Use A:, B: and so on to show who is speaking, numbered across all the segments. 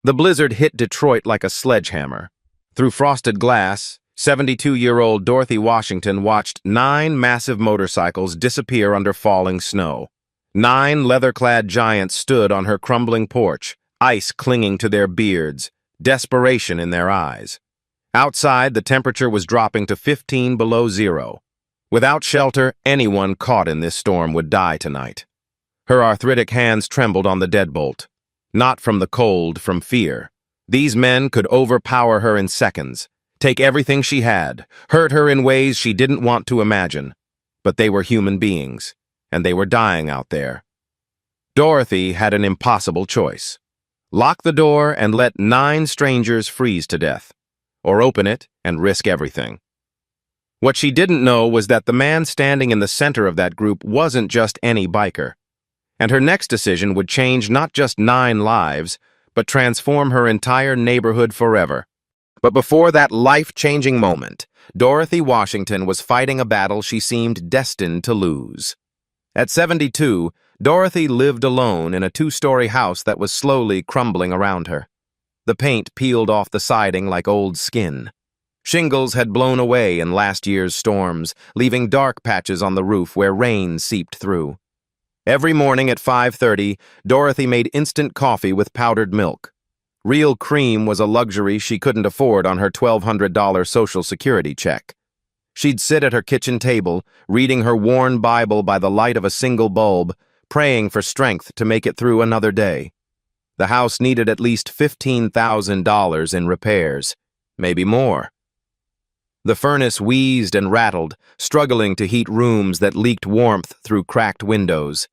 A: The blizzard hit Detroit like a sledgehammer. Through frosted glass, 72-year-old Dorothy Washington watched 9 massive motorcycles disappear under falling snow. 9 leather-clad giants stood on her crumbling porch, ice clinging to their beards, desperation in their eyes. Outside, the temperature was dropping to 15 below zero. Without shelter, anyone caught in this storm would die tonight. Her arthritic hands trembled on the deadbolt. Not from the cold, from fear. These men could overpower her in seconds, take everything she had, hurt her in ways she didn't want to imagine. But they were human beings, and they were dying out there. Dorothy had an impossible choice. Lock the door and let 9 strangers freeze to death, or open it and risk everything. What she didn't know was that the man standing in the center of that group wasn't just any biker. And her next decision would change not just 9 lives, but transform her entire neighborhood forever. But before that life-changing moment, Dorothy Washington was fighting a battle she seemed destined to lose. At 72, Dorothy lived alone in a 2-story house that was slowly crumbling around her. The paint peeled off the siding like old skin. Shingles had blown away in last year's storms, leaving dark patches on the roof where rain seeped through. Every morning at 5:30, Dorothy made instant coffee with powdered milk. Real cream was a luxury she couldn't afford on her $1,200 Social Security check. She'd sit at her kitchen table, reading her worn Bible by the light of a single bulb, praying for strength to make it through another day. The house needed at least $15,000 in repairs, maybe more. The furnace wheezed and rattled, struggling to heat rooms that leaked warmth through cracked windows.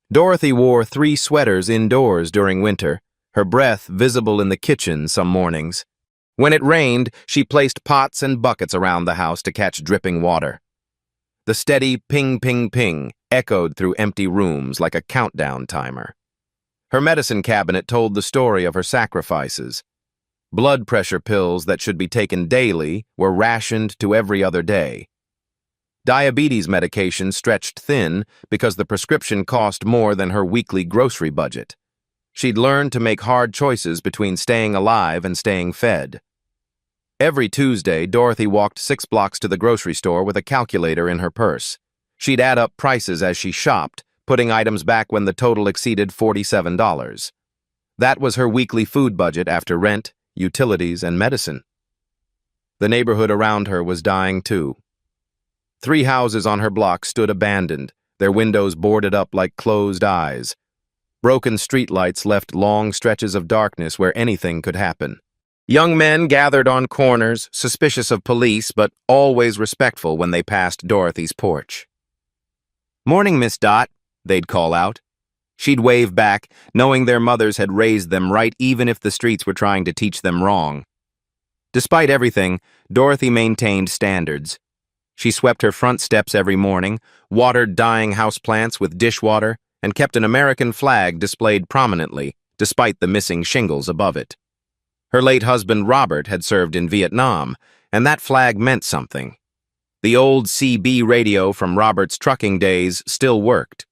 A: Dorothy wore 3 sweaters indoors during winter, her breath visible in the kitchen some mornings. When it rained, she placed pots and buckets around the house to catch dripping water. The steady ping-ping-ping echoed through empty rooms like a countdown timer. Her medicine cabinet told the story of her sacrifices. Blood pressure pills that should be taken daily were rationed to every other day. Diabetes medication stretched thin because the prescription cost more than her weekly grocery budget. She'd learned to make hard choices between staying alive and staying fed. Every Tuesday, Dorothy walked 6 blocks to the grocery store with a calculator in her purse. She'd add up prices as she shopped, putting items back when the total exceeded $47. That was her weekly food budget after rent, utilities, and medicine. The neighborhood around her was dying too. 3 houses on her block stood abandoned, their windows boarded up like closed eyes. Broken streetlights left long stretches of darkness where anything could happen. Young men gathered on corners, suspicious of police, but always respectful when they passed Dorothy's porch. "Morning, Miss Dot," they'd call out. She'd wave back, knowing their mothers had raised them right even if the streets were trying to teach them wrong. Despite everything, Dorothy maintained standards. She swept her front steps every morning, watered dying houseplants with dishwater, and kept an American flag displayed prominently, despite the missing shingles above it. Her late husband Robert had served in Vietnam, and that flag meant something. The old CB radio from Robert's trucking days still worked,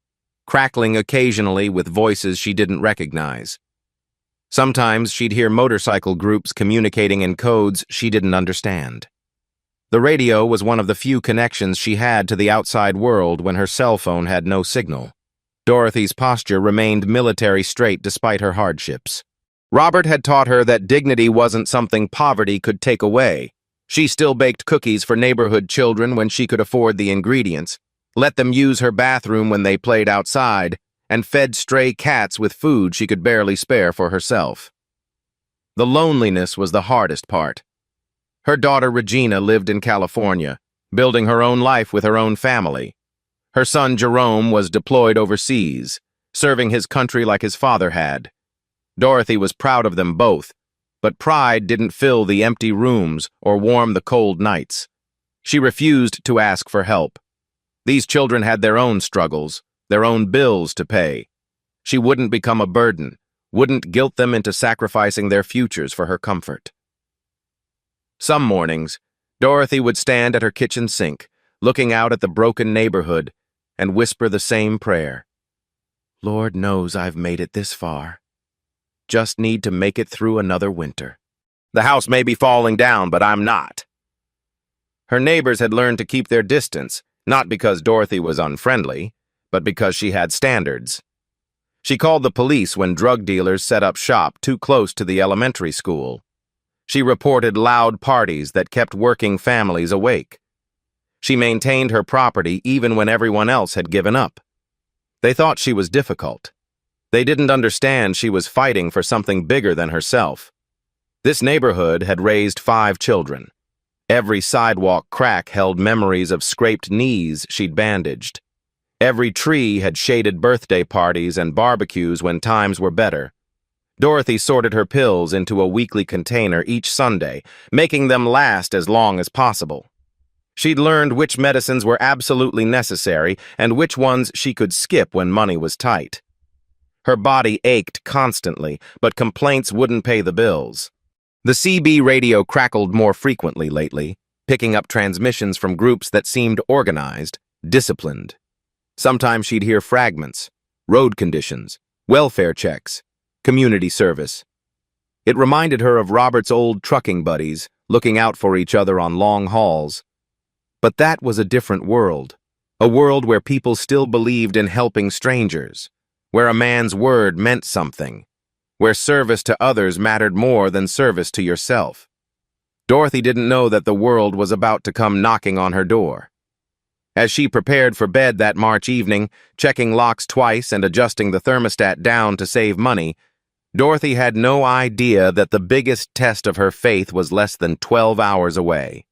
A: crackling occasionally with voices she didn't recognize. Sometimes she'd hear motorcycle groups communicating in codes she didn't understand. The radio was one of the few connections she had to the outside world when her cell phone had no signal. Dorothy's posture remained military straight despite her hardships. Robert had taught her that dignity wasn't something poverty could take away. She still baked cookies for neighborhood children when she could afford the ingredients, let them use her bathroom when they played outside, and fed stray cats with food she could barely spare for herself. The loneliness was the hardest part. Her daughter Regina lived in California, building her own life with her own family. Her son Jerome was deployed overseas, serving his country like his father had. Dorothy was proud of them both, but pride didn't fill the empty rooms or warm the cold nights. She refused to ask for help. These children had their own struggles, their own bills to pay. She wouldn't become a burden, wouldn't guilt them into sacrificing their futures for her comfort. Some mornings, Dorothy would stand at her kitchen sink, looking out at the broken neighborhood, and whisper the same prayer. "Lord knows I've made it this far." Just need to make it through another winter. The house may be falling down, but I'm not. Her neighbors had learned to keep their distance, not because Dorothy was unfriendly, but because she had standards. She called the police when drug dealers set up shop too close to the elementary school. She reported loud parties that kept working families awake. She maintained her property even when everyone else had given up. They thought she was difficult. They didn't understand she was fighting for something bigger than herself. This neighborhood had raised 5 children. Every sidewalk crack held memories of scraped knees she'd bandaged. Every tree had shaded birthday parties and barbecues when times were better. Dorothy sorted her pills into a weekly container each Sunday, making them last as long as possible. She'd learned which medicines were absolutely necessary and which ones she could skip when money was tight. Her body ached constantly, but complaints wouldn't pay the bills. The CB radio crackled more frequently lately, picking up transmissions from groups that seemed organized, disciplined. Sometimes she'd hear fragments, road conditions, welfare checks, community service. It reminded her of Robert's old trucking buddies, looking out for each other on long hauls. But that was a different world, a world where people still believed in helping strangers, where a man's word meant something, where service to others mattered more than service to yourself. Dorothy didn't know that the world was about to come knocking on her door. As she prepared for bed that March evening, checking locks twice and adjusting the thermostat down to save money, Dorothy had no idea that the biggest test of her faith was less than 12 hours away.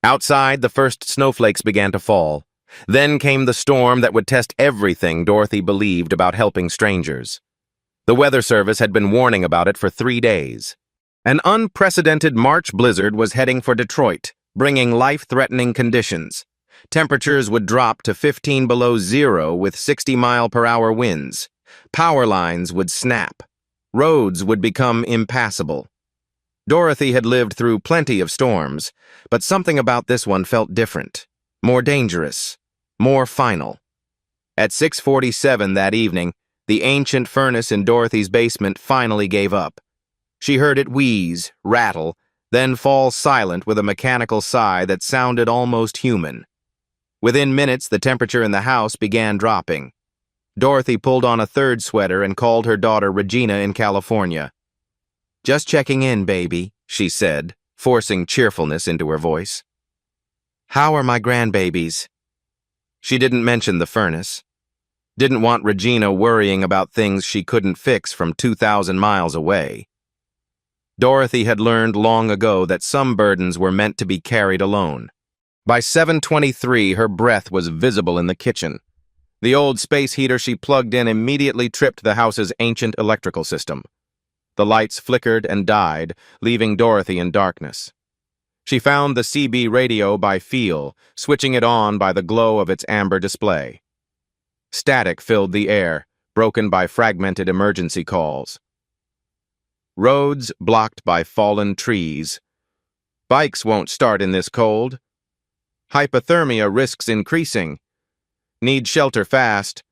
A: Outside, the first snowflakes began to fall. Then came the storm that would test everything Dorothy believed about helping strangers. The Weather Service had been warning about it for 3 days. An unprecedented March blizzard was heading for Detroit, bringing life-threatening conditions. Temperatures would drop to 15 below zero with 60-mile-per-hour winds. Power lines would snap. Roads would become impassable. Dorothy had lived through plenty of storms, but something about this one felt different, more dangerous, more final. At 6:47 that evening, the ancient furnace in Dorothy's basement finally gave up. She heard it wheeze, rattle, then fall silent with a mechanical sigh that sounded almost human. Within minutes, the temperature in the house began dropping. Dorothy pulled on a third sweater and called her daughter Regina in California. "Just checking in, baby," she said, forcing cheerfulness into her voice. "How are my grandbabies?" She didn't mention the furnace. Didn't want Regina worrying about things she couldn't fix from 2,000 miles away. Dorothy had learned long ago that some burdens were meant to be carried alone. By 7:23, her breath was visible in the kitchen. The old space heater she plugged in immediately tripped the house's ancient electrical system. The lights flickered and died, leaving Dorothy in darkness. She found the CB radio by feel, switching it on by the glow of its amber display. Static filled the air, broken by fragmented emergency calls. Roads blocked by fallen trees. Bikes won't start in this cold. Hypothermia risks increasing. Need shelter fast.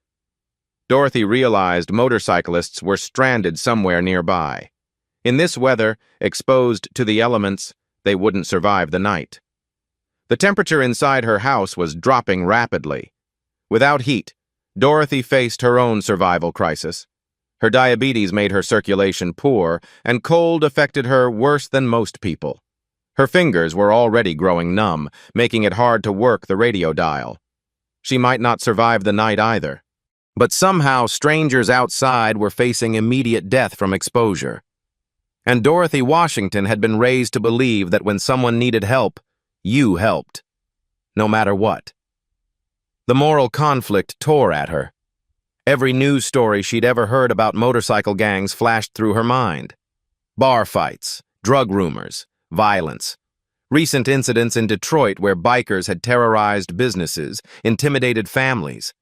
A: Dorothy realized motorcyclists were stranded somewhere nearby. In this weather, exposed to the elements, they wouldn't survive the night. The temperature inside her house was dropping rapidly. Without heat, Dorothy faced her own survival crisis. Her diabetes made her circulation poor, and cold affected her worse than most people. Her fingers were already growing numb, making it hard to work the radio dial. She might not survive the night either. But somehow strangers outside were facing immediate death from exposure. And Dorothy Washington had been raised to believe that when someone needed help, you helped. No matter what. The moral conflict tore at her. Every news story she'd ever heard about motorcycle gangs flashed through her mind. Bar fights, drug rumors, violence. Recent incidents in Detroit where bikers had terrorized businesses, intimidated families.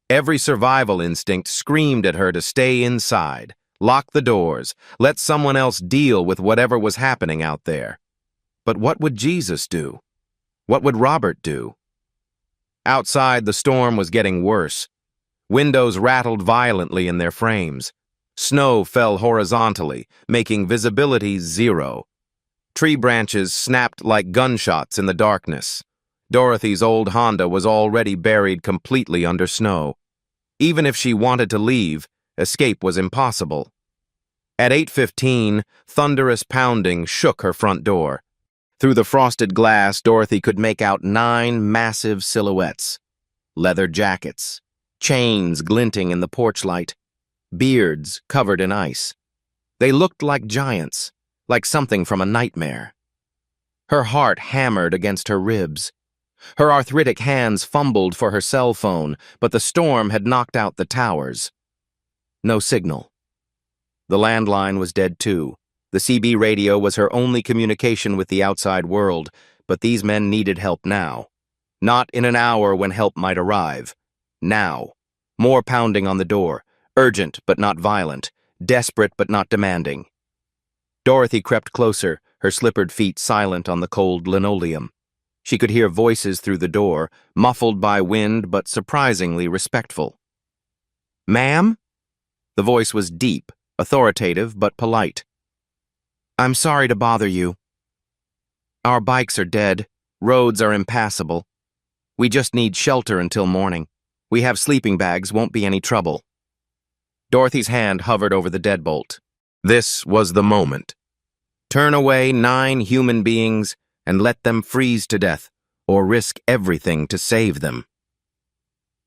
A: Every survival instinct screamed at her to stay inside, lock the doors, let someone else deal with whatever was happening out there. But what would Jesus do? What would Robert do? Outside, the storm was getting worse. Windows rattled violently in their frames. Snow fell horizontally, making visibility 0. Tree branches snapped like gunshots in the darkness. Dorothy's old Honda was already buried completely under snow. Even if she wanted to leave, escape was impossible. At 8:15, thunderous pounding shook her front door. Through the frosted glass, Dorothy could make out 9 massive silhouettes. Leather jackets, chains glinting in the porch light, beards covered in ice. They looked like giants, like something from a nightmare. Her heart hammered against her ribs. Her arthritic hands fumbled for her cell phone, but the storm had knocked out the towers. No signal. The landline was dead too. The CB radio was her only communication with the outside world, but these men needed help now. Not in an hour when help might arrive. Now. More pounding on the door. Urgent but not violent. Desperate but not demanding. Dorothy crept closer, her slippered feet silent on the cold linoleum. She could hear voices through the door, muffled by wind but surprisingly respectful. "Ma'am?" The voice was deep, authoritative but polite. "I'm sorry to bother you. Our bikes are dead. Roads are impassable. We just need shelter until morning. We have sleeping bags, won't be any trouble." Dorothy's hand hovered over the deadbolt. This was the moment. Turn away 9 human beings and let them freeze to death, or risk everything to save them.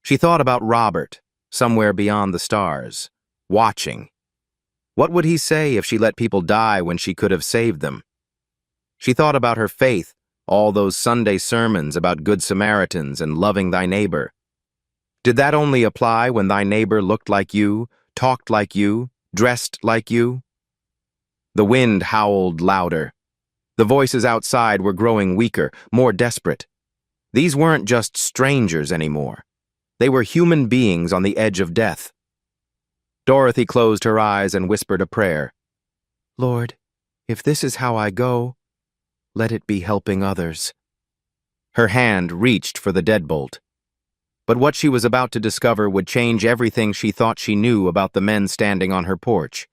A: She thought about Robert, somewhere beyond the stars, watching. What would he say if she let people die when she could have saved them? She thought about her faith, all those Sunday sermons about Good Samaritans and loving thy neighbor. Did that only apply when thy neighbor looked like you, talked like you, dressed like you? The wind howled louder. The voices outside were growing weaker, more desperate. These weren't just strangers anymore. They were human beings on the edge of death. Dorothy closed her eyes and whispered a prayer. "Lord, if this is how I go, let it be helping others." Her hand reached for the deadbolt. But what she was about to discover would change everything she thought she knew about the men standing on her porch.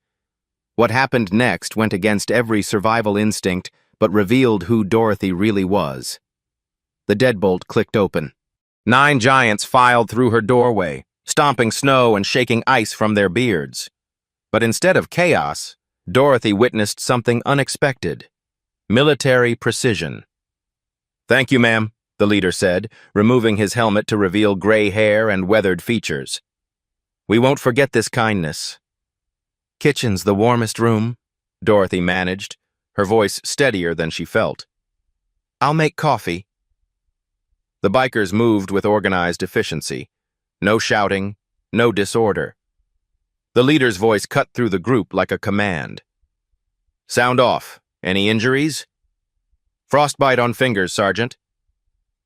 A: What happened next went against every survival instinct, but revealed who Dorothy really was. The deadbolt clicked open. 9 giants filed through her doorway, stomping snow and shaking ice from their beards. But instead of chaos, Dorothy witnessed something unexpected. Military precision. "Thank you, ma'am," the leader said, removing his helmet to reveal gray hair and weathered features. "We won't forget this kindness." "Kitchen's the warmest room," Dorothy managed, her voice steadier than she felt. "I'll make coffee." The bikers moved with organized efficiency. No shouting, no disorder. The leader's voice cut through the group like a command. "Sound off. Any injuries?" "Frostbite on fingers, Sergeant."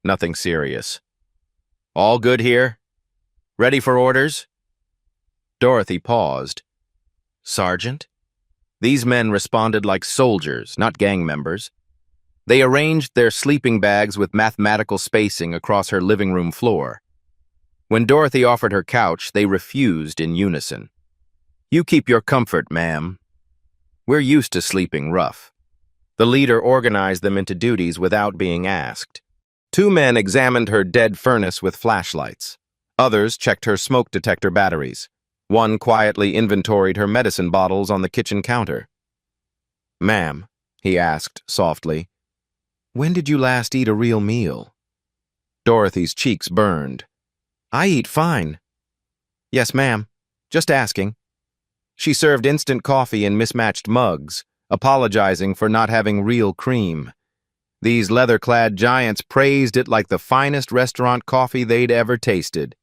A: "Nothing serious." "All good here? Ready for orders?" Dorothy paused. "Sergeant?" These men responded like soldiers, not gang members. They arranged their sleeping bags with mathematical spacing across her living room floor. When Dorothy offered her couch, they refused in unison. "You keep your comfort, ma'am. We're used to sleeping rough." The leader organized them into duties without being asked. 2 men examined her dead furnace with flashlights. Others checked her smoke detector batteries. One quietly inventoried her medicine bottles on the kitchen counter. "Ma'am," he asked softly, "when did you last eat a real meal?" Dorothy's cheeks burned. "I eat fine." "Yes, ma'am. Just asking." She served instant coffee in mismatched mugs, apologizing for not having real cream. These leather-clad giants praised it like the finest restaurant coffee they'd ever tasted.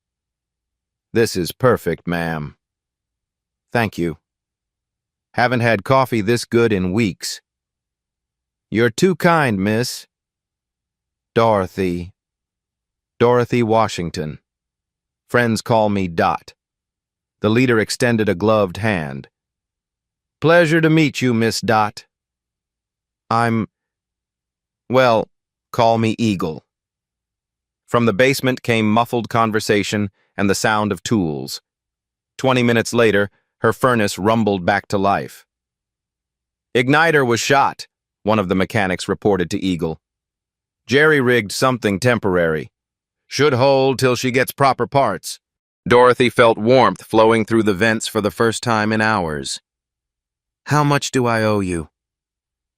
A: "This is perfect, ma'am." "Thank you. Haven't had coffee this good in weeks." "You're too kind, miss." Dorothy Washington. Friends call me Dot." The leader extended a gloved hand. "Pleasure to meet you, Miss Dot." Well, call me Eagle." From the basement came muffled conversation and the sound of tools. 20 minutes later, Her furnace rumbled back to life. "Igniter was shot," one of the mechanics reported to Eagle. "Jerry-rigged something temporary. Should hold till she gets proper parts." Dorothy felt warmth flowing through the vents for the first time in hours. "How much do I owe you?"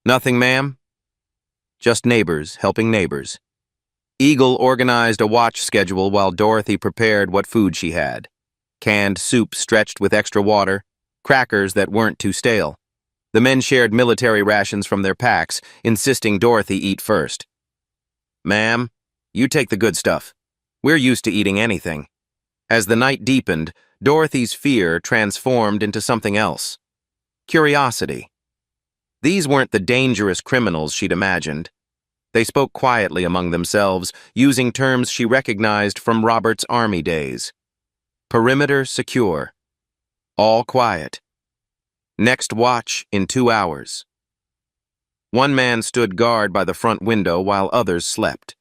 A: "Nothing, ma'am. Just neighbors helping neighbors." Eagle organized a watch schedule while Dorothy prepared what food she had. Canned soup stretched with extra water, crackers that weren't too stale. The men shared military rations from their packs, insisting Dorothy eat first. "Ma'am, you take the good stuff. We're used to eating anything." As the night deepened, Dorothy's fear transformed into something else. Curiosity. These weren't the dangerous criminals she'd imagined. They spoke quietly among themselves, using terms she recognized from Robert's army days. Perimeter secure. All quiet. Next watch in 2 hours. One man stood guard by the front window while others slept.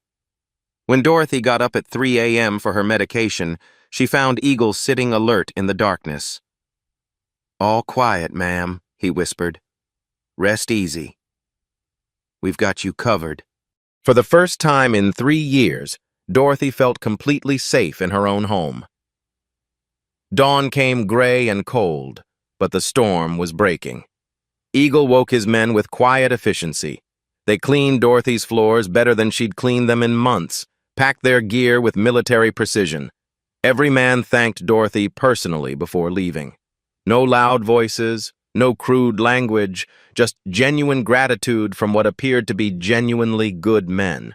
A: When Dorothy got up at 3 a.m. for her medication, she found Eagle sitting alert in the darkness. "All quiet, ma'am," he whispered. "Rest easy. We've got you covered." For the first time in 3 years, Dorothy felt completely safe in her own home. Dawn came gray and cold, but the storm was breaking. Eagle woke his men with quiet efficiency. They cleaned Dorothy's floors better than she'd cleaned them in months, packed their gear with military precision. Every man thanked Dorothy personally before leaving. No loud voices, no crude language, just genuine gratitude from what appeared to be genuinely good men.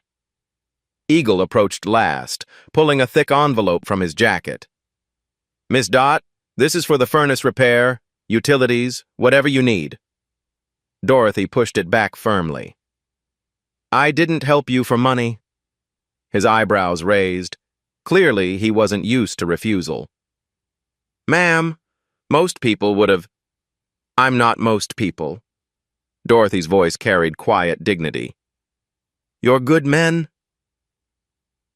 A: Eagle approached last, pulling a thick envelope from his jacket. "Miss Dot, this is for the furnace repair, utilities, whatever you need." Dorothy pushed it back firmly. "I didn't help you for money." His eyebrows raised. Clearly, he wasn't used to refusal. "Ma'am, most people would have—" "I'm not most people." Dorothy's voice carried quiet dignity. "You're good men?"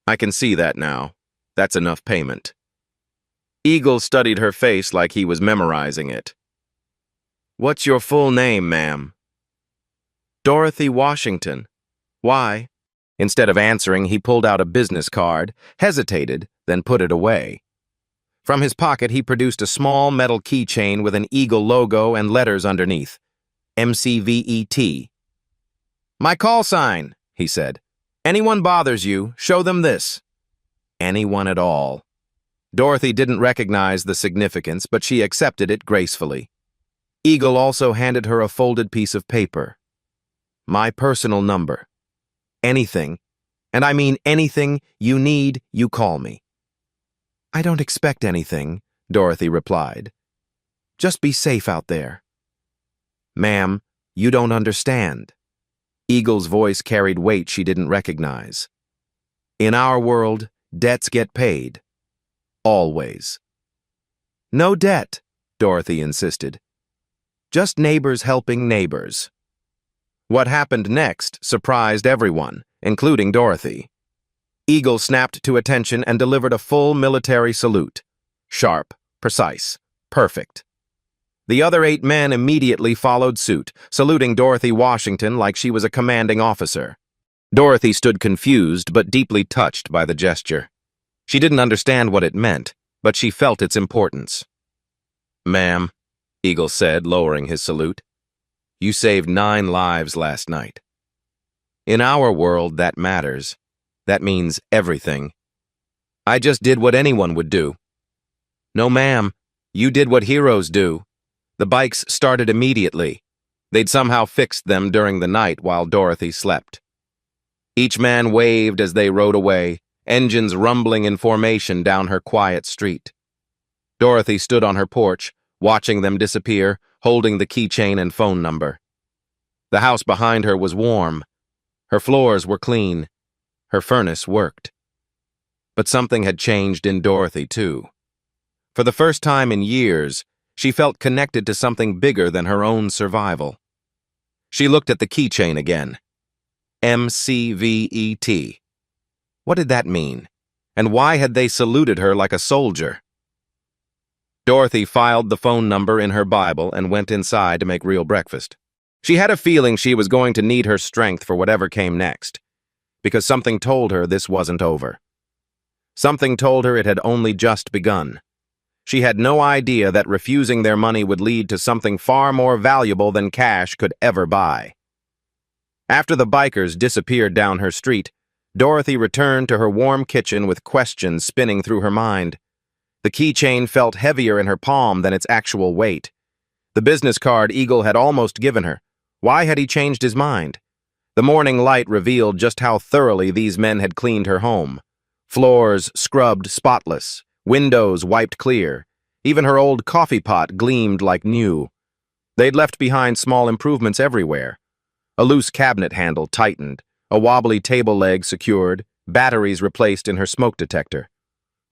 A: "I can see that now. That's enough payment." Eagle studied her face like he was memorizing it. "What's your full name, ma'am?" "Dorothy Washington. Why?" Instead of answering, he pulled out a business card, hesitated, then put it away. From his pocket, he produced a small metal keychain with an Eagle logo and letters underneath. MCVET. "My call sign," he said. "Anyone bothers you, show them this." Anyone at all. Dorothy didn't recognize the significance, but she accepted it gracefully. Eagle also handed her a folded piece of paper. "My personal number. Anything, and I mean anything you need, you call me." "I don't expect anything," Dorothy replied. "Just be safe out there." "Ma'am, you don't understand." Eagle's voice carried weight she didn't recognize. "In our world, debts get paid. Always." "No debt," Dorothy insisted. "Just neighbors helping neighbors." What happened next surprised everyone, including Dorothy. Eagle snapped to attention and delivered a full military salute. Sharp, precise, perfect. The other 8 men immediately followed suit, saluting Dorothy Washington like she was a commanding officer. Dorothy stood confused but deeply touched by the gesture. She didn't understand what it meant, but she felt its importance. "Ma'am," Eagle said, lowering his salute, "you saved 9 lives last night. In our world, that matters. That means everything. I just did what anyone would do." "No, ma'am. You did what heroes do. The bikes started immediately. They'd somehow fixed them during the night while Dorothy slept." Each man waved as they rode away, engines rumbling in formation down her quiet street. Dorothy stood on her porch, watching them disappear, holding the keychain and phone number. The house behind her was warm. Her floors were clean. Her furnace worked. But something had changed in Dorothy, too. For the first time in years, she felt connected to something bigger than her own survival. She looked at the keychain again. MCVET. What did that mean? And why had they saluted her like a soldier? Dorothy filed the phone number in her Bible and went inside to make real breakfast. She had a feeling she was going to need her strength for whatever came next, because something told her this wasn't over. Something told her it had only just begun. She had no idea that refusing their money would lead to something far more valuable than cash could ever buy. After the bikers disappeared down her street, Dorothy returned to her warm kitchen with questions spinning through her mind. The keychain felt heavier in her palm than its actual weight. The business card Eagle had almost given her. Why had he changed his mind? The morning light revealed just how thoroughly these men had cleaned her home. Floors scrubbed spotless, windows wiped clear. Even her old coffee pot gleamed like new. They'd left behind small improvements everywhere. A loose cabinet handle tightened, a wobbly table leg secured, batteries replaced in her smoke detector.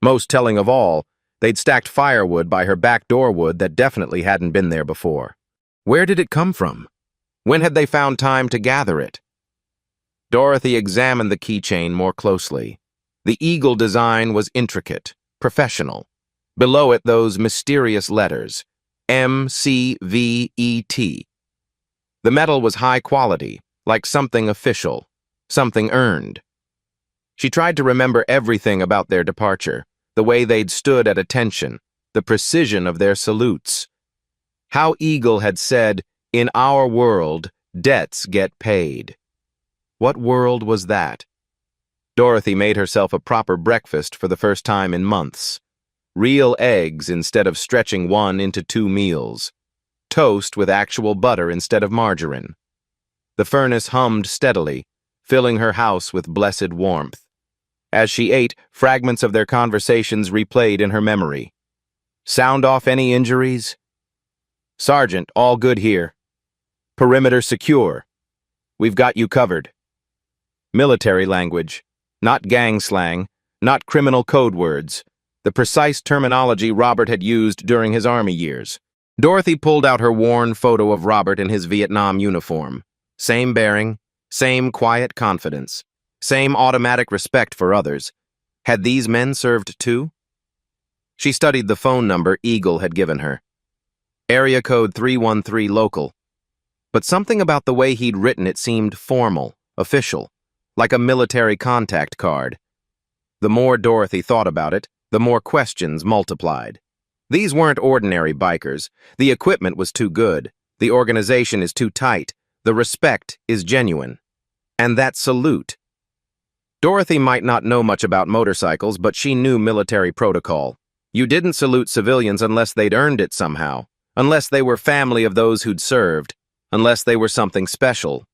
A: Most telling of all, they'd stacked firewood by her back door wood that definitely hadn't been there before. Where did it come from? When had they found time to gather it? Dorothy examined the keychain more closely. The eagle design was intricate, professional. Below it, those mysterious letters, M-C-V-E-T. The metal was high quality, like something official, something earned. She tried to remember everything about their departure, the way they'd stood at attention, the precision of their salutes. How Eagle had said, "In our world, debts get paid." What world was that? Dorothy made herself a proper breakfast for the first time in months. Real eggs instead of stretching one into 2 meals. Toast with actual butter instead of margarine. The furnace hummed steadily, filling her house with blessed warmth. As she ate, fragments of their conversations replayed in her memory. "Sound off any injuries?" "Sergeant, all good here. Perimeter secure. We've got you covered." Military language, not gang slang, not criminal code words, the precise terminology Robert had used during his Army years. Dorothy pulled out her worn photo of Robert in his Vietnam uniform. Same bearing, same quiet confidence, same automatic respect for others. Had these men served too? She studied the phone number Eagle had given her. Area code 313 local. But something about the way he'd written it seemed formal, official, like a military contact card. The more Dorothy thought about it, the more questions multiplied. These weren't ordinary bikers. The equipment was too good. The organization is too tight. The respect is genuine. And that salute. Dorothy might not know much about motorcycles, but she knew military protocol. You didn't salute civilians unless they'd earned it somehow, unless they were family of those who'd served, unless they were something special.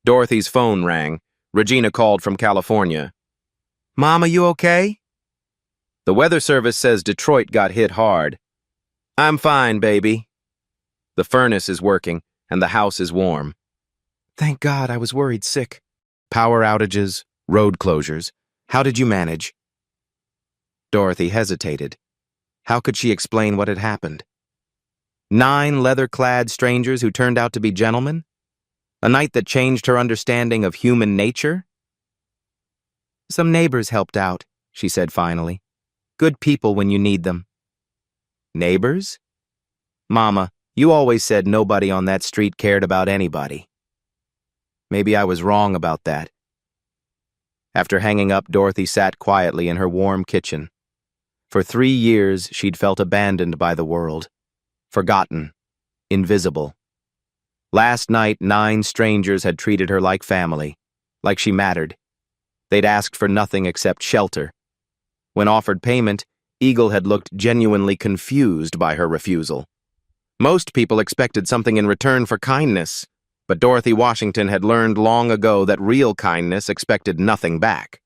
A: Dorothy's phone rang. Regina called from California. "Mom, are you okay?" "The weather service says Detroit got hit hard." "I'm fine, baby." "The furnace is working, and the house is warm." "Thank God, I was worried sick." "Power outages, road closures. How did you manage?" Dorothy hesitated. How could she explain what had happened? 9 leather-clad strangers who turned out to be gentlemen? A night that changed her understanding of human nature? "Some neighbors helped out," she said finally. "Good people when you need them." "Neighbors?" "Mama, you always said nobody on that street cared about anybody." Maybe I was wrong about that. After hanging up, Dorothy sat quietly in her warm kitchen. For 3 years, she'd felt abandoned by the world. Forgotten. Invisible. Last night, 9 strangers had treated her like family, like she mattered. They'd asked for nothing except shelter. When offered payment, Eagle had looked genuinely confused by her refusal. Most people expected something in return for kindness, but Dorothy Washington had learned long ago that real kindness expected nothing back.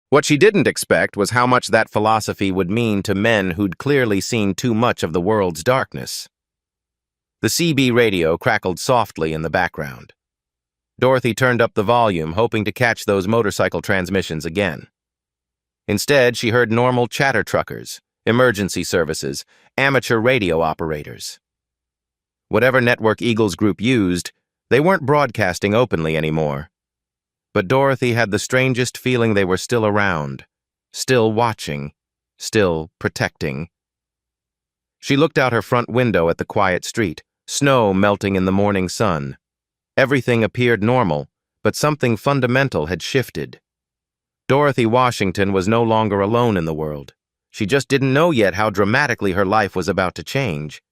A: What she didn't expect was how much that philosophy would mean to men who'd clearly seen too much of the world's darkness. The CB radio crackled softly in the background. Dorothy turned up the volume, hoping to catch those motorcycle transmissions again. Instead, she heard normal chatter truckers, emergency services, amateur radio operators. Whatever network Eagle's group used, they weren't broadcasting openly anymore. But Dorothy had the strangest feeling they were still around, still watching, still protecting. She looked out her front window at the quiet street, snow melting in the morning sun. Everything appeared normal, but something fundamental had shifted. Dorothy Washington was no longer alone in the world. She just didn't know yet how dramatically her life was about to change.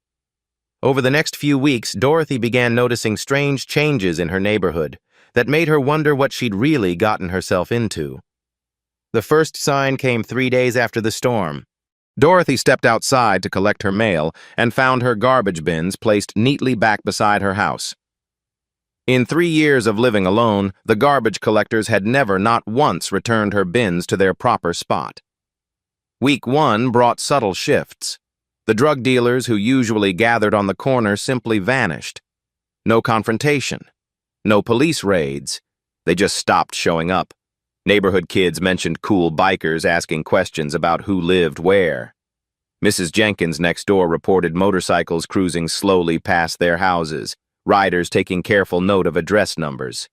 A: Over the next few weeks, Dorothy began noticing strange changes in her neighborhood that made her wonder what she'd really gotten herself into. The first sign came 3 days after the storm. Dorothy stepped outside to collect her mail and found her garbage bins placed neatly back beside her house. In 3 years of living alone, the garbage collectors had never, not once, returned her bins to their proper spot. Week 1 brought subtle shifts. The drug dealers who usually gathered on the corner simply vanished. No confrontation. No police raids. They just stopped showing up. Neighborhood kids mentioned cool bikers asking questions about who lived where. Mrs. Jenkins next door reported motorcycles cruising slowly past their houses, riders taking careful note of address numbers.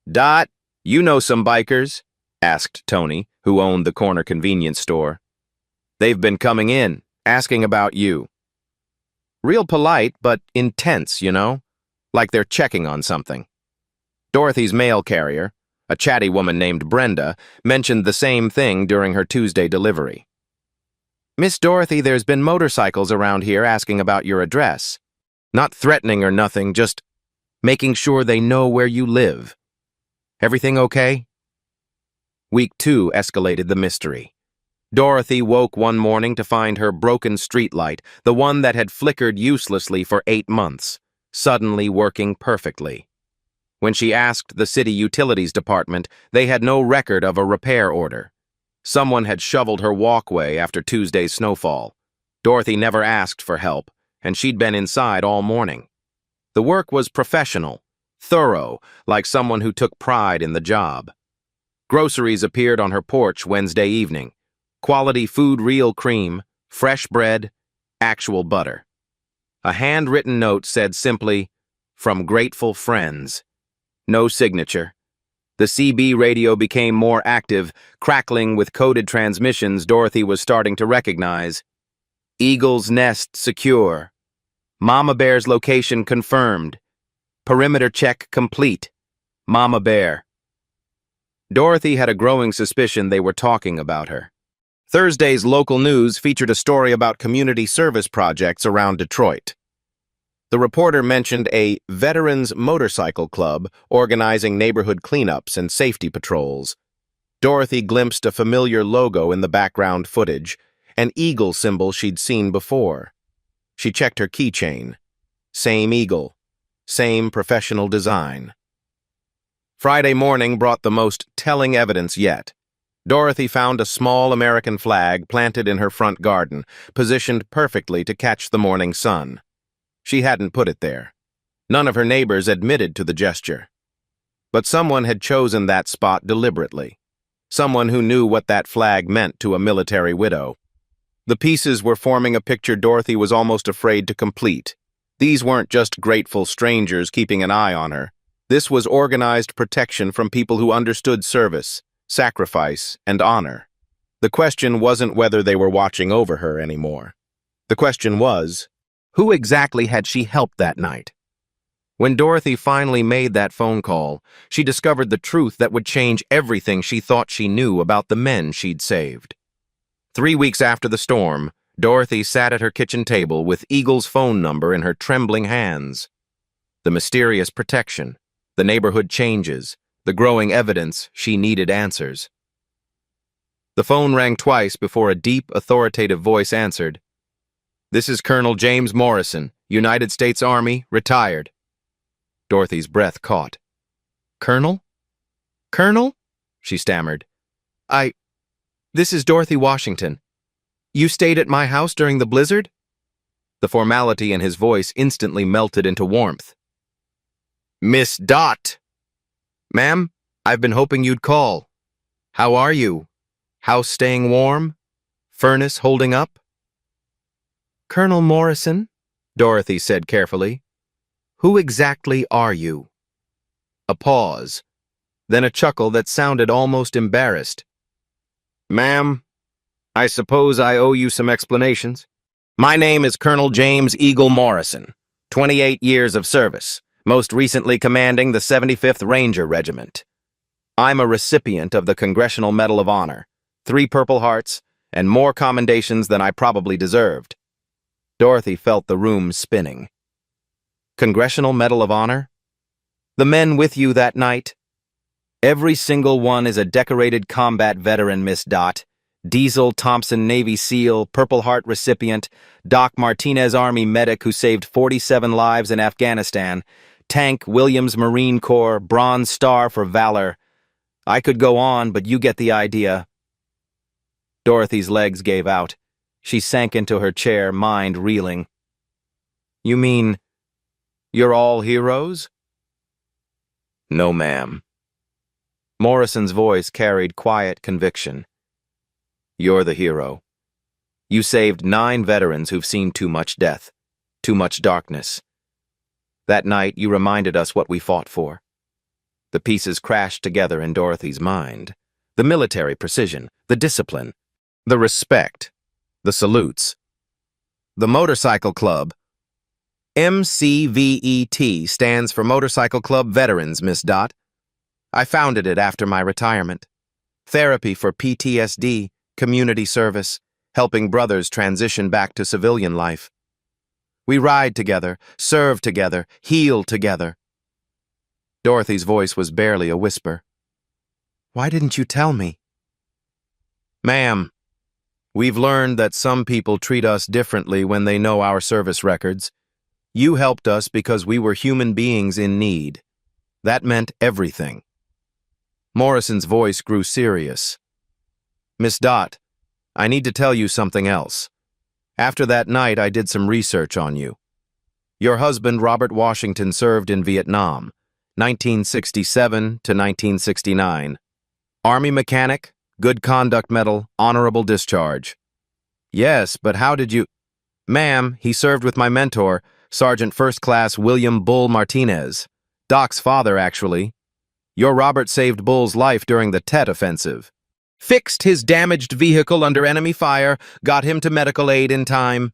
A: "Dot, you know some bikers?" asked Tony, who owned the corner convenience store. "They've been coming in, asking about you." Real polite, but intense, you know? Like they're checking on something. Dorothy's mail carrier, a chatty woman named Brenda, mentioned the same thing during her Tuesday delivery. "Miss Dorothy, there's been motorcycles around here asking about your address. Not threatening or nothing, just making sure they know where you live. Everything okay?" Week 2 escalated the mystery. Dorothy woke one morning to find her broken streetlight, the one that had flickered uselessly for 8 months, suddenly working perfectly. When she asked the city utilities department, they had no record of a repair order. Someone had shoveled her walkway after Tuesday's snowfall. Dorothy never asked for help, and she'd been inside all morning. The work was professional, thorough, like someone who took pride in the job. Groceries appeared on her porch Wednesday evening. Quality food, real cream, fresh bread, actual butter. A handwritten note said simply, "From grateful friends." No signature. The CB radio became more active, crackling with coded transmissions Dorothy was starting to recognize. "Eagle's Nest secure. Mama Bear's location confirmed. Perimeter check complete. Mama Bear." Dorothy had a growing suspicion they were talking about her. Thursday's local news featured a story about community service projects around Detroit. The reporter mentioned a Veterans Motorcycle Club organizing neighborhood cleanups and safety patrols. Dorothy glimpsed a familiar logo in the background footage, an eagle symbol she'd seen before. She checked her keychain. Same eagle, same professional design. Friday morning brought the most telling evidence yet. Dorothy found a small American flag planted in her front garden, positioned perfectly to catch the morning sun. She hadn't put it there. None of her neighbors admitted to the gesture. But someone had chosen that spot deliberately. Someone who knew what that flag meant to a military widow. The pieces were forming a picture Dorothy was almost afraid to complete. These weren't just grateful strangers keeping an eye on her. This was organized protection from people who understood service, sacrifice, and honor. The question wasn't whether they were watching over her anymore. The question was, who exactly had she helped that night? When Dorothy finally made that phone call, she discovered the truth that would change everything she thought she knew about the men she'd saved. 3 weeks after the storm, Dorothy sat at her kitchen table with Eagle's phone number in her trembling hands. The mysterious protection, the neighborhood changes, the growing evidence she needed answers. The phone rang twice before a deep, authoritative voice answered. "This is Colonel James Morrison, United States Army, retired." Dorothy's breath caught. "Colonel? Colonel?" she stammered. This is Dorothy Washington. You stayed at my house during the blizzard?" The formality in his voice instantly melted into warmth. "Miss Dot!" "Ma'am, I've been hoping you'd call. How are you? House staying warm? Furnace holding up?" "Colonel Morrison," Dorothy said carefully, "who exactly are you?" A pause, then a chuckle that sounded almost embarrassed. "Ma'am, I suppose I owe you some explanations. My name is Colonel James Eagle Morrison, 28 years of service, most recently commanding the 75th Ranger Regiment. I'm a recipient of the Congressional Medal of Honor, 3 Purple Hearts, and more commendations than I probably deserved. Dorothy felt the room spinning. Congressional Medal of Honor? The men with you that night? Every single one is a decorated combat veteran, Miss Dot. Diesel Thompson Navy SEAL, Purple Heart recipient, Doc Martinez Army medic who saved 47 lives in Afghanistan, Tank Williams Marine Corps, Bronze Star for valor. I could go on, but you get the idea. Dorothy's legs gave out. She sank into her chair, mind reeling. You mean, you're all heroes? No, ma'am. Morrison's voice carried quiet conviction. You're the hero. You saved 9 veterans who've seen too much death, too much darkness. That night, you reminded us what we fought for. The pieces crashed together in Dorothy's mind. The military precision, the discipline, the respect, the salutes. The Motorcycle Club. MCVET stands for Motorcycle Club Veterans, Miss Dot. I founded it after my retirement. Therapy for PTSD, community service, helping brothers transition back to civilian life. We ride together, serve together, heal together. Dorothy's voice was barely a whisper. Why didn't you tell me? Ma'am, we've learned that some people treat us differently when they know our service records. You helped us because we were human beings in need. That meant everything. Morrison's voice grew serious. Miss Dot, I need to tell you something else. After that night, I did some research on you. Your husband, Robert Washington, served in Vietnam, 1967 to 1969. Army mechanic, Good Conduct Medal, honorable discharge. Yes, but how did you... Ma'am, he served with my mentor, Sergeant First Class William Bull Martinez. Doc's father, actually. Your Robert saved Bull's life during the Tet Offensive. Fixed his damaged vehicle under enemy fire, got him to medical aid in time.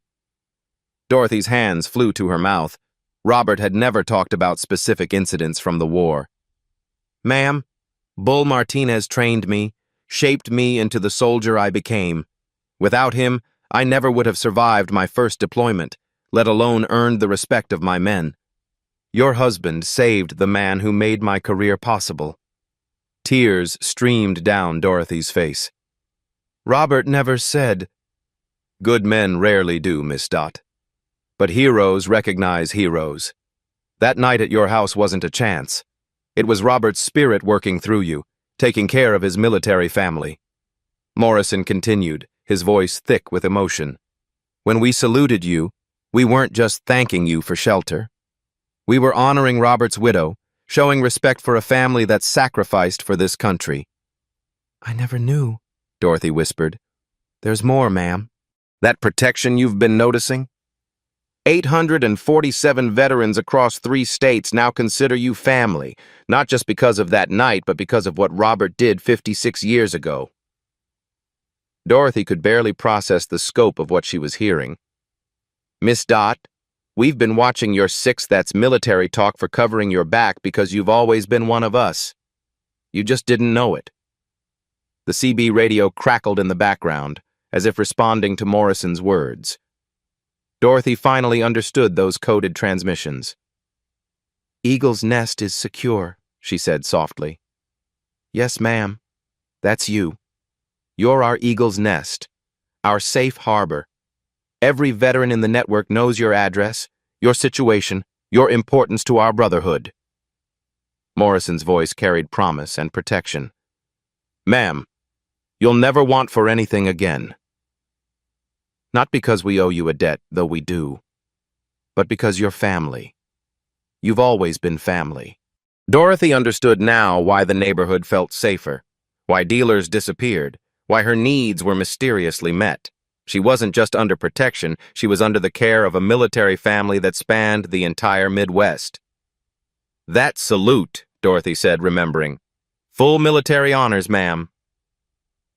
A: Dorothy's hands flew to her mouth. Robert had never talked about specific incidents from the war. Ma'am, Bull Martinez trained me, shaped me into the soldier I became. Without him, I never would have survived my first deployment, let alone earned the respect of my men. Your husband saved the man who made my career possible. Tears streamed down Dorothy's face. Robert never said. Good men rarely do, Miss Dot. But heroes recognize heroes. That night at your house wasn't a chance. It was Robert's spirit working through you, taking care of his military family. Morrison continued, his voice thick with emotion. When we saluted you, we weren't just thanking you for shelter. We were honoring Robert's widow, showing respect for a family that sacrificed for this country. I never knew, Dorothy whispered. There's more, ma'am. That protection you've been noticing? 847 veterans across 3 states now consider you family, not just because of that night, but because of what Robert did 56 years ago. Dorothy could barely process the scope of what she was hearing. Miss Dot, we've been watching your 6th That's military talk for covering your back because you've always been one of us. You just didn't know it. The CB radio crackled in the background, as if responding to Morrison's words. Dorothy finally understood those coded transmissions. Eagle's nest is secure, she said softly. Yes, ma'am. That's you. You're our Eagle's nest, our safe harbor. Every veteran in the network knows your address, your situation, your importance to our brotherhood. Morrison's voice carried promise and protection. Ma'am, you'll never want for anything again. Not because we owe you a debt, though we do, but because you're family. You've always been family. Dorothy understood now why the neighborhood felt safer, why dealers disappeared, why her needs were mysteriously met. She wasn't just under protection, she was under the care of a military family that spanned the entire Midwest. That salute, Dorothy said, remembering. Full military honors, ma'am.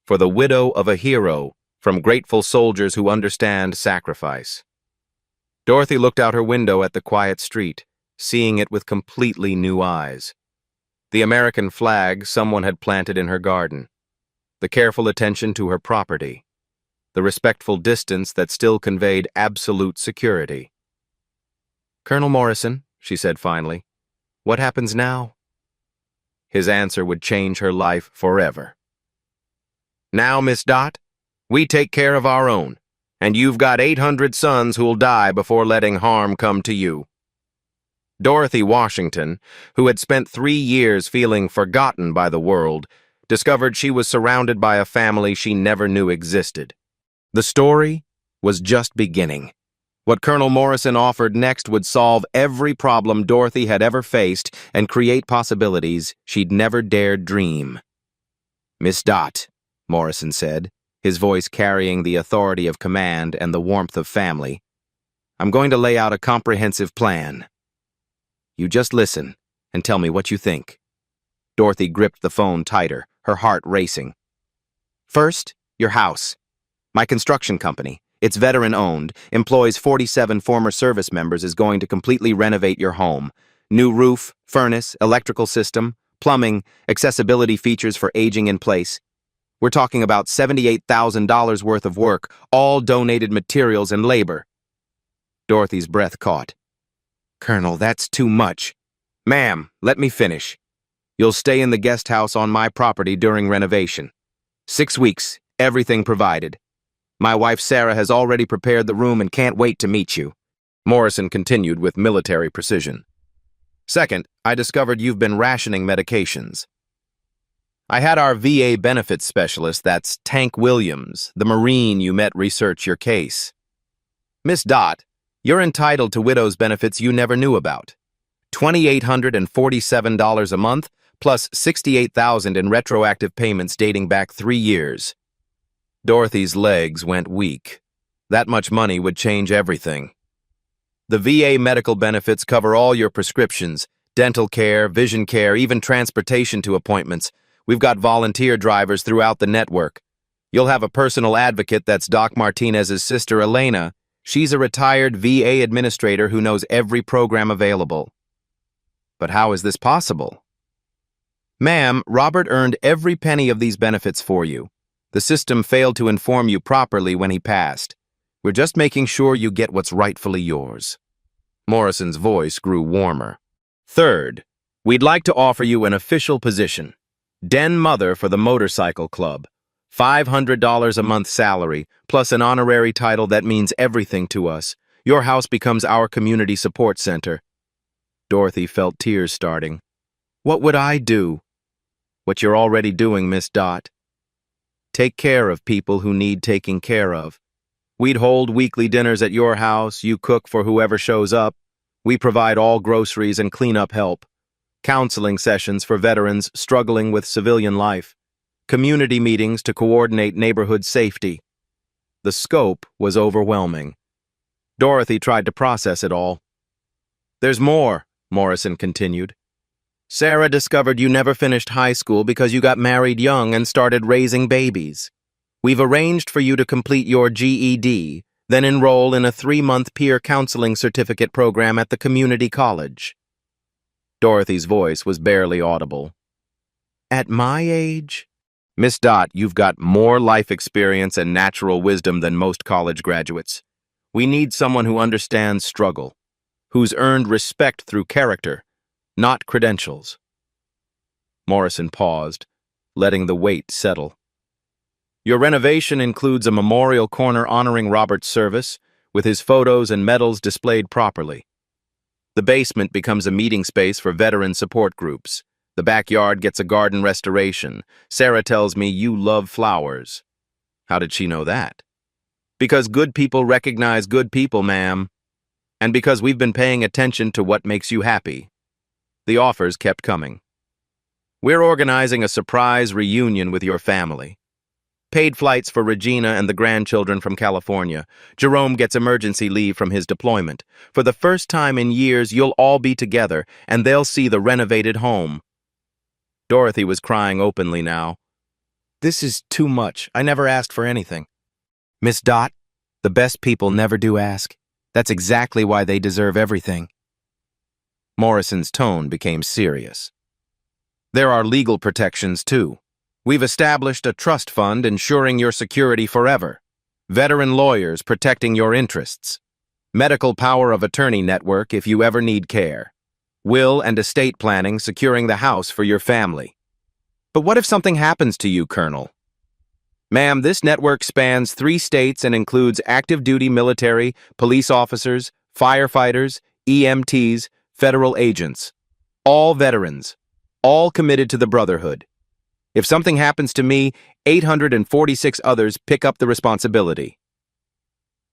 A: For the widow of a hero, from grateful soldiers who understand sacrifice. Dorothy looked out her window at the quiet street, seeing it with completely new eyes. The American flag someone had planted in her garden, the careful attention to her property, the respectful distance that still conveyed absolute security. "Colonel Morrison," she said finally, "what happens now?" His answer would change her life forever. "Now, Miss Dot, we take care of our own, and you've got 800 sons who'll die before letting harm come to you." Dorothy Washington, who had spent 3 years feeling forgotten by the world, discovered she was surrounded by a family she never knew existed. The story was just beginning. What Colonel Morrison offered next would solve every problem Dorothy had ever faced and create possibilities she'd never dared dream. "Miss Dot," Morrison said, his voice carrying the authority of command and the warmth of family, "I'm going to lay out a comprehensive plan. You just listen and tell me what you think." Dorothy gripped the phone tighter, her heart racing. "First, your house. My construction company, it's veteran-owned, employs 47 former service members, is going to completely renovate your home. New roof, furnace, electrical system, plumbing, accessibility features for aging in place. We're talking about $78,000 worth of work, all donated materials and labor." Dorothy's breath caught. "Colonel, that's too much." "Ma'am, let me finish. You'll stay in the guest house on my property during renovation. 6 weeks, everything provided. My wife Sarah has already prepared the room and can't wait to meet you." Morrison continued with military precision. "Second, I discovered you've been rationing medications. I had our VA benefits specialist, that's Tank Williams, the Marine you met, research your case. Miss Dot, you're entitled to widow's benefits you never knew about. $2,847 a month, plus $68,000 in retroactive payments dating back 3 years. Dorothy's legs went weak. That much money would change everything. The VA medical benefits cover all your prescriptions, dental care, vision care, even transportation to appointments. We've got volunteer drivers throughout the network. You'll have a personal advocate, that's Doc Martinez's sister, Elena. She's a retired VA administrator who knows every program available." "But how is this possible?" "Ma'am, Robert earned every penny of these benefits for you. The system failed to inform you properly when he passed. We're just making sure you get what's rightfully yours." Morrison's voice grew warmer. "Third, we'd like to offer you an official position. Den mother for the motorcycle club. $500 a month salary, plus an honorary title that means everything to us. Your house becomes our community support center." Dorothy felt tears starting. "What would I do?" "What you're already doing, Miss Dot. Take care of people who need taking care of. We'd hold weekly dinners at your house, you cook for whoever shows up. We provide all groceries and cleanup help. Counseling sessions for veterans struggling with civilian life. Community meetings to coordinate neighborhood safety." The scope was overwhelming. Dorothy tried to process it all. "There's more," Morrison continued. "Sarah discovered you never finished high school because you got married young and started raising babies. We've arranged for you to complete your GED, then enroll in a 3-month peer counseling certificate program at the community college." Dorothy's voice was barely audible. "At my age?" "Miss Dot, you've got more life experience and natural wisdom than most college graduates. We need someone who understands struggle, who's earned respect through character, not credentials." Morrison paused, letting the weight settle. "Your renovation includes a memorial corner honoring Robert's service, with his photos and medals displayed properly. The basement becomes a meeting space for veteran support groups. The backyard gets a garden restoration. Sarah tells me you love flowers." "How did she know that?" "Because good people recognize good people, ma'am. And because we've been paying attention to what makes you happy." The offers kept coming. "We're organizing a surprise reunion with your family. Paid flights for Regina and the grandchildren from California. Jerome gets emergency leave from his deployment. For the first time in years, you'll all be together, and they'll see the renovated home." Dorothy was crying openly now. "This is too much. I never asked for anything." Miss Dot, the best people never do ask. That's exactly why they deserve everything. Morrison's tone became serious. There are legal protections, too. We've established a trust fund ensuring your security forever. Veteran lawyers protecting your interests. Medical power of attorney network if you ever need care. Will and estate planning securing the house for your family. But what if something happens to you, Colonel? Ma'am, this network spans 3 states and includes active duty military, police officers, firefighters, EMTs, federal agents. All veterans. All committed to the Brotherhood. If something happens to me, 846 others pick up the responsibility.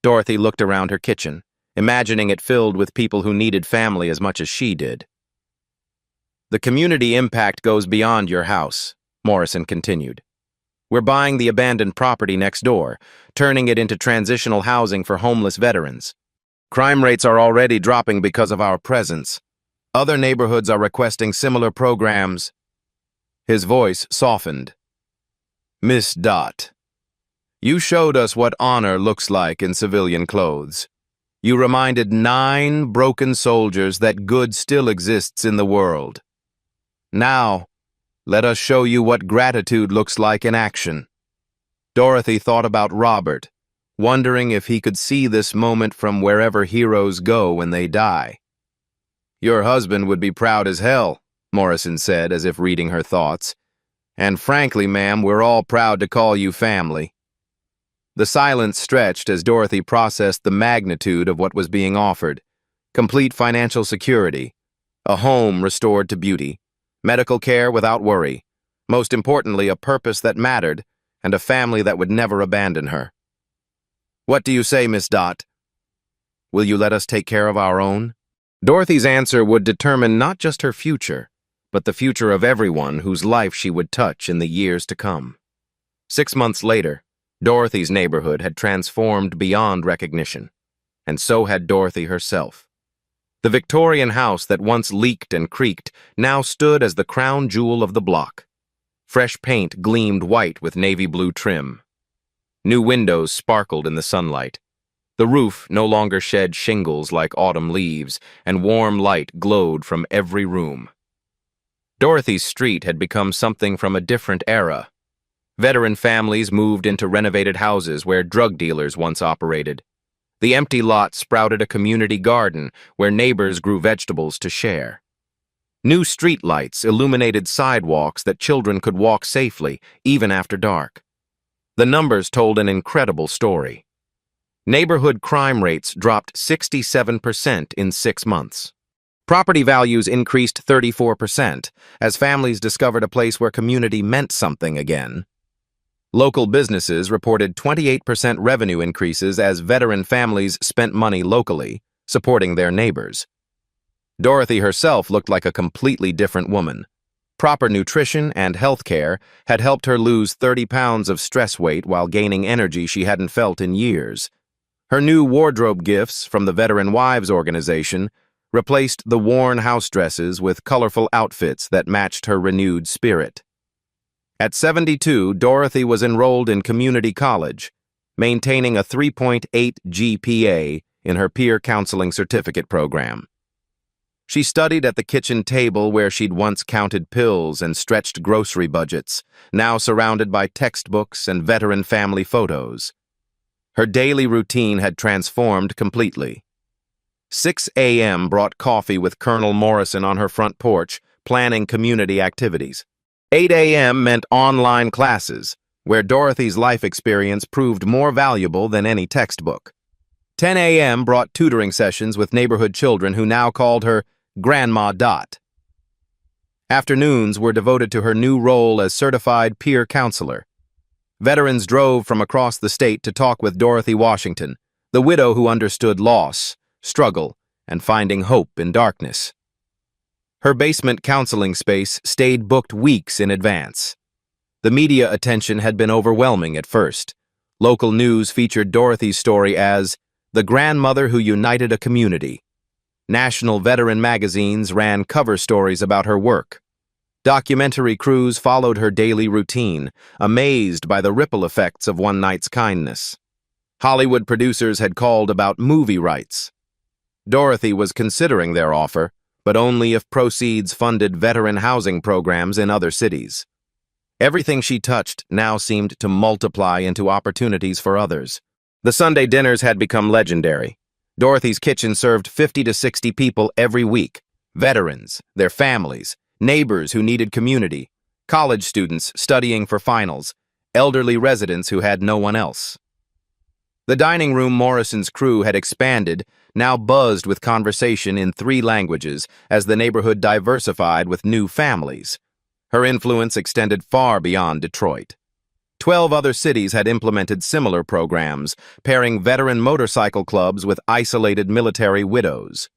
A: Dorothy looked around her kitchen, imagining it filled with people who needed family as much as she did. The community impact goes beyond your house, Morrison continued. We're buying the abandoned property next door, turning it into transitional housing for homeless veterans. Crime rates are already dropping because of our presence. Other neighborhoods are requesting similar programs. His voice softened. Miss Dot, you showed us what honor looks like in civilian clothes. You reminded 9 broken soldiers that good still exists in the world. Now, let us show you what gratitude looks like in action. Dorothy thought about Robert, wondering if he could see this moment from wherever heroes go when they die. Your husband would be proud as hell, Morrison said, as if reading her thoughts. And frankly, ma'am, we're all proud to call you family. The silence stretched as Dorothy processed the magnitude of what was being offered. Complete financial security, a home restored to beauty, medical care without worry, most importantly, a purpose that mattered, and a family that would never abandon her. What do you say, Miss Dot? Will you let us take care of our own? Dorothy's answer would determine not just her future, but the future of everyone whose life she would touch in the years to come. 6 months later, Dorothy's neighborhood had transformed beyond recognition, and so had Dorothy herself. The Victorian house that once leaked and creaked now stood as the crown jewel of the block. Fresh paint gleamed white with navy blue trim. New windows sparkled in the sunlight. The roof no longer shed shingles like autumn leaves, and warm light glowed from every room. Dorothy's street had become something from a different era. Veteran families moved into renovated houses where drug dealers once operated. The empty lot sprouted a community garden where neighbors grew vegetables to share. New street lights illuminated sidewalks that children could walk safely, even after dark. The numbers told an incredible story. Neighborhood crime rates dropped 67% in 6 months. Property values increased 34% as families discovered a place where community meant something again. Local businesses reported 28% revenue increases as veteran families spent money locally, supporting their neighbors. Dorothy herself looked like a completely different woman. Proper nutrition and health care had helped her lose 30 pounds of stress weight while gaining energy she hadn't felt in years. Her new wardrobe gifts from the Veteran Wives Organization replaced the worn house dresses with colorful outfits that matched her renewed spirit. At 72, Dorothy was enrolled in community college, maintaining a 3.8 GPA in her peer counseling certificate program. She studied at the kitchen table where she'd once counted pills and stretched grocery budgets, now surrounded by textbooks and veteran family photos. Her daily routine had transformed completely. 6 a.m. brought coffee with Colonel Morrison on her front porch, planning community activities. 8 a.m. meant online classes, where Dorothy's life experience proved more valuable than any textbook. 10 a.m. brought tutoring sessions with neighborhood children who now called her Grandma Dot. Afternoons were devoted to her new role as certified peer counselor. Veterans drove from across the state to talk with Dorothy Washington, the widow who understood loss, struggle, and finding hope in darkness. Her basement counseling space stayed booked weeks in advance. The media attention had been overwhelming at first. Local news featured Dorothy's story as the grandmother who united a community. National veteran magazines ran cover stories about her work. Documentary crews followed her daily routine, amazed by the ripple effects of one night's kindness. Hollywood producers had called about movie rights. Dorothy was considering their offer, but only if proceeds funded veteran housing programs in other cities. Everything she touched now seemed to multiply into opportunities for others. The Sunday dinners had become legendary. Dorothy's kitchen served 50 to 60 people every week. Veterans, their families, neighbors who needed community, college students studying for finals, elderly residents who had no one else. The dining room Morrison's crew had expanded, now buzzed with conversation in 3 languages as the neighborhood diversified with new families. Her influence extended far beyond Detroit. 12 other cities had implemented similar programs, pairing veteran motorcycle clubs with isolated military widows.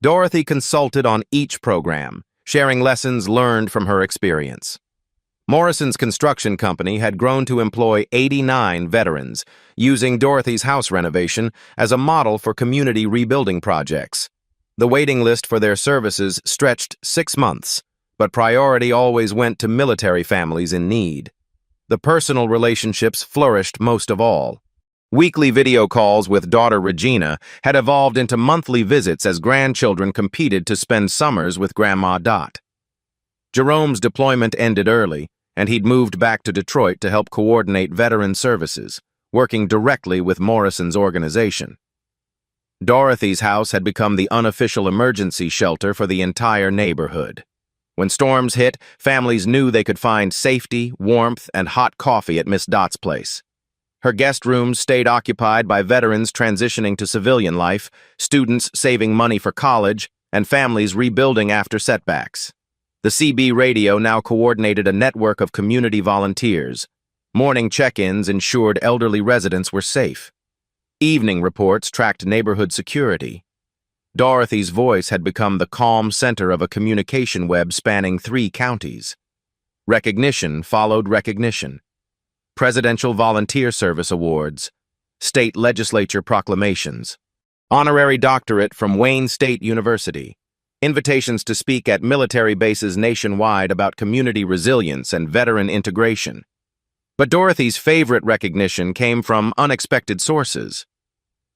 A: Dorothy consulted on each program, sharing lessons learned from her experience. Morrison's construction company had grown to employ 89 veterans, using Dorothy's house renovation as a model for community rebuilding projects. The waiting list for their services stretched 6 months, but priority always went to military families in need. The personal relationships flourished most of all. Weekly video calls with daughter Regina had evolved into monthly visits as grandchildren competed to spend summers with Grandma Dot. Jerome's deployment ended early, and he'd moved back to Detroit to help coordinate veteran services, working directly with Morrison's organization. Dorothy's house had become the unofficial emergency shelter for the entire neighborhood. When storms hit, families knew they could find safety, warmth, and hot coffee at Miss Dot's place. Her guest rooms stayed occupied by veterans transitioning to civilian life, students saving money for college, and families rebuilding after setbacks. The CB radio now coordinated a network of community volunteers. Morning check-ins ensured elderly residents were safe. Evening reports tracked neighborhood security. Dorothy's voice had become the calm center of a communication web spanning 3 counties. Recognition followed recognition. Presidential Volunteer Service Awards, state legislature proclamations, honorary doctorate from Wayne State University, invitations to speak at military bases nationwide about community resilience and veteran integration. But Dorothy's favorite recognition came from unexpected sources.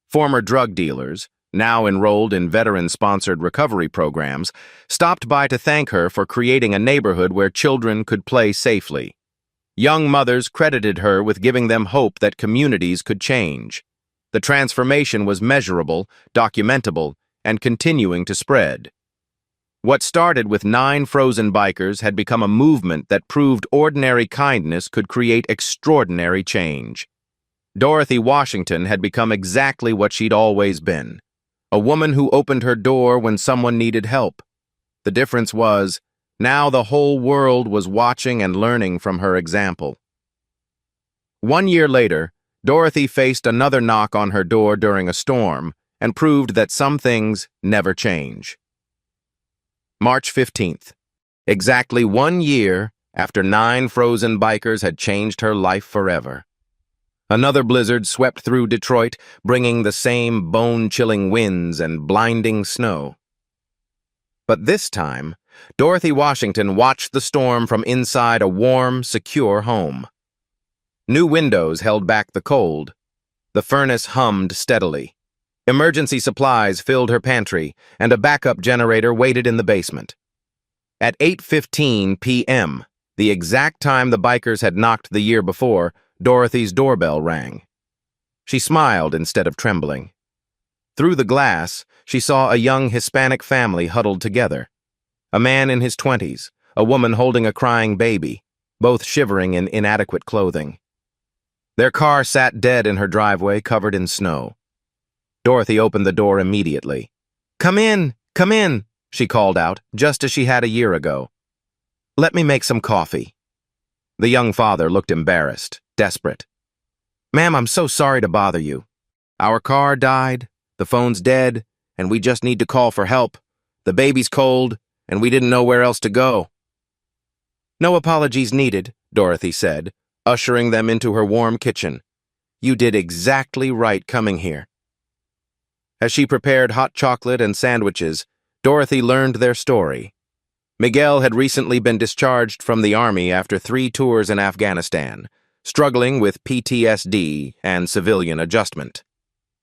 A: Former drug dealers, now enrolled in veteran-sponsored recovery programs, stopped by to thank her for creating a neighborhood where children could play safely. Young mothers credited her with giving them hope that communities could change. The transformation was measurable, documentable, and continuing to spread. What started with 9 frozen bikers had become a movement that proved ordinary kindness could create extraordinary change. Dorothy Washington had become exactly what she'd always been, a woman who opened her door when someone needed help. The difference was, now the whole world was watching and learning from her example. 1 year later, Dorothy faced another knock on her door during a storm and proved that some things never change. March 15th, exactly 1 year after 9 frozen bikers had changed her life forever. Another blizzard swept through Detroit, bringing the same bone-chilling winds and blinding snow. But this time, Dorothy Washington watched the storm from inside a warm, secure home. New windows held back the cold. The furnace hummed steadily. Emergency supplies filled her pantry, and a backup generator waited in the basement. At 8:15 p.m., the exact time the bikers had knocked the year before, Dorothy's doorbell rang. She smiled instead of trembling. Through the glass, she saw a young Hispanic family huddled together. A man in his 20s, a woman holding a crying baby, both shivering in inadequate clothing. Their car sat dead in her driveway, covered in snow. Dorothy opened the door immediately. "Come in, she called out, just as she had a year ago. "Let me make some coffee." The young father looked embarrassed, desperate. "Ma'am, I'm so sorry to bother you. Our car died, the phone's dead, and we just need to call for help. The baby's cold, and we didn't know where else to go." "No apologies needed," Dorothy said, ushering them into her warm kitchen. "You did exactly right coming here." As she prepared hot chocolate and sandwiches, Dorothy learned their story. Miguel had recently been discharged from the army after 3 tours in Afghanistan, struggling with PTSD and civilian adjustment.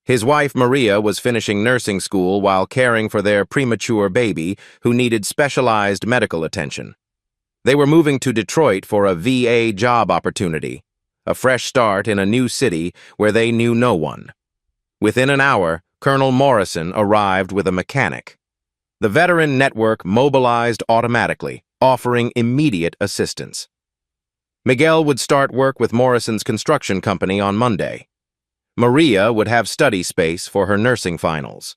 A: His wife, Maria, was finishing nursing school while caring for their premature baby who needed specialized medical attention. They were moving to Detroit for a VA job opportunity, a fresh start in a new city where they knew no one. Within an hour, Colonel Morrison arrived with a mechanic. The veteran network mobilized automatically, offering immediate assistance. Miguel would start work with Morrison's construction company on Monday. Maria would have study space for her nursing finals.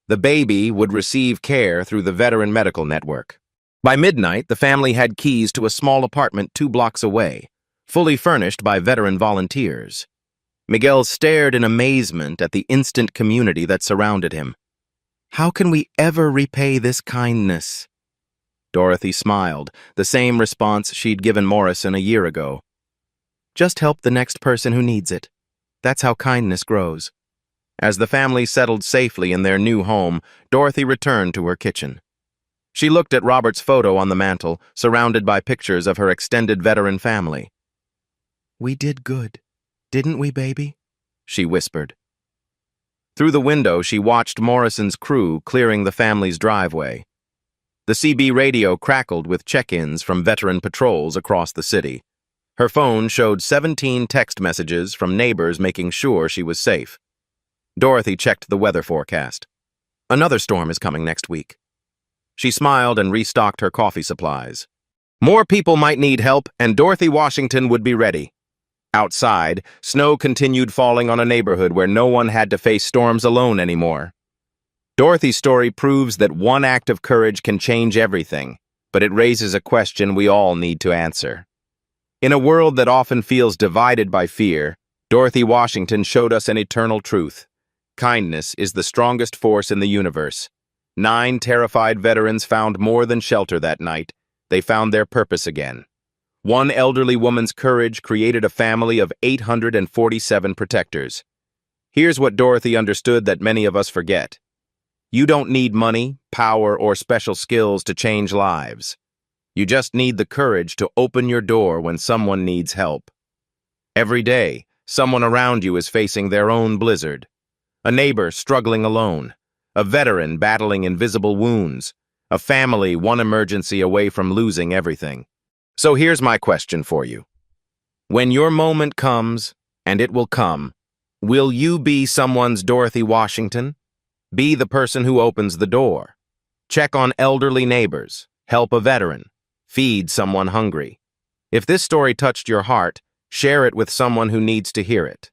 A: The baby would receive care through the veteran medical network. By midnight, the family had keys to a small apartment 2 blocks away, fully furnished by veteran volunteers. Miguel stared in amazement at the instant community that surrounded him. "How can we ever repay this kindness?" Dorothy smiled, the same response she'd given Morrison a year ago. "Just help the next person who needs it. That's how kindness grows." As the family settled safely in their new home, Dorothy returned to her kitchen. She looked at Robert's photo on the mantel, surrounded by pictures of her extended veteran family. "We did good, didn't we, baby?" she whispered. Through the window, she watched Morrison's crew clearing the family's driveway. The CB radio crackled with check-ins from veteran patrols across the city. Her phone showed 17 text messages from neighbors making sure she was safe. Dorothy checked the weather forecast. Another storm is coming next week. She smiled and restocked her coffee supplies. More people might need help, and Dorothy Washington would be ready. Outside, snow continued falling on a neighborhood where no one had to face storms alone anymore. Dorothy's story proves that one act of courage can change everything, but it raises a question we all need to answer. In a world that often feels divided by fear, Dorothy Washington showed us an eternal truth. Kindness is the strongest force in the universe. 9 terrified veterans found more than shelter that night. They found their purpose again. One elderly woman's courage created a family of 847 protectors. Here's what Dorothy understood that many of us forget. You don't need money, power, or special skills to change lives. You just need the courage to open your door when someone needs help. Every day, someone around you is facing their own blizzard. A neighbor struggling alone. A veteran battling invisible wounds. A family one emergency away from losing everything. So here's my question for you. When your moment comes, and it will come, will you be someone's Dorothy Washington? Be the person who opens the door. Check on elderly neighbors. Help a veteran. Feed someone hungry. If this story touched your heart, share it with someone who needs to hear it.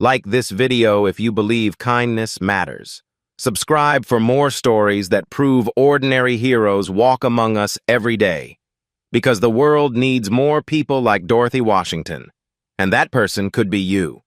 A: Like this video if you believe kindness matters. Subscribe for more stories that prove ordinary heroes walk among us every day. Because the world needs more people like Dorothy Washington. And that person could be you.